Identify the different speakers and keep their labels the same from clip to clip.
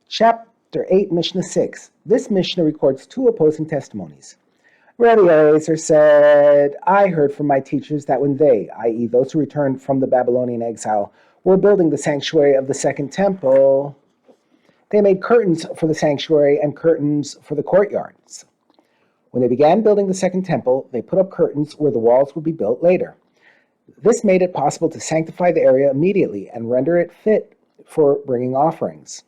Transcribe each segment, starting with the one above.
Speaker 1: Chapter 8, Mishnah 6. This Mishnah records two opposing testimonies. Rabbi Eliezer said, I heard from my teachers that when they, i.e. those who returned from the Babylonian exile, were building the sanctuary of the second temple, they made curtains for the sanctuary and curtains for the courtyards. When they began building the second temple, they put up curtains where the walls would be built later. This made it possible to sanctify the area immediately and render it fit for bringing offerings.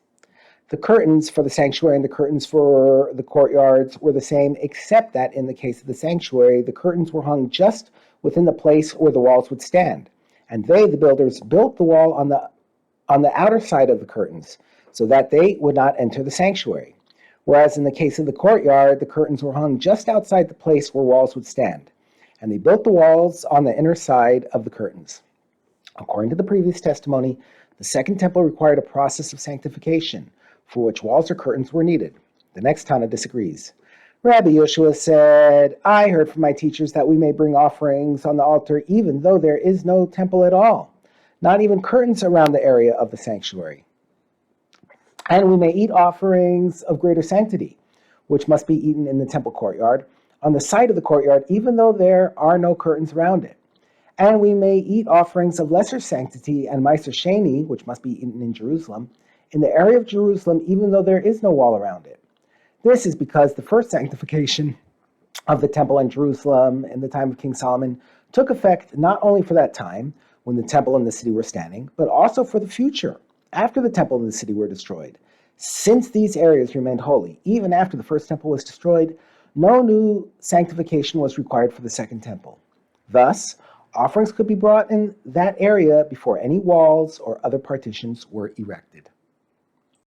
Speaker 1: The curtains for the sanctuary and the curtains for the courtyards were the same, except that in the case of the sanctuary, the curtains were hung just within the place where the walls would stand. And they, the builders, built the wall on the outer side of the curtains, so that they would not enter the sanctuary. Whereas in the case of the courtyard, the curtains were hung just outside the place where walls would stand. And they built the walls on the inner side of the curtains. According to the previous testimony, the second temple required a process of sanctification, for which walls or curtains were needed. The next Tana disagrees. Rabbi Yeshua said, I heard from my teachers that we may bring offerings on the altar even though there is no temple at all, not even curtains around the area of the sanctuary. And we may eat offerings of greater sanctity, which must be eaten in the temple courtyard, on the side of the courtyard, even though there are no curtains around it. And we may eat offerings of lesser sanctity and Meiser Sheni, which must be eaten in Jerusalem, in the area of Jerusalem, even though there is no wall around it. This is because the first sanctification of the temple in Jerusalem in the time of King Solomon took effect not only for that time, when the temple and the city were standing, but also for the future, after the temple and the city were destroyed. Since these areas remained holy, even after the first temple was destroyed, no new sanctification was required for the second temple. Thus, offerings could be brought in that area before any walls or other partitions were erected.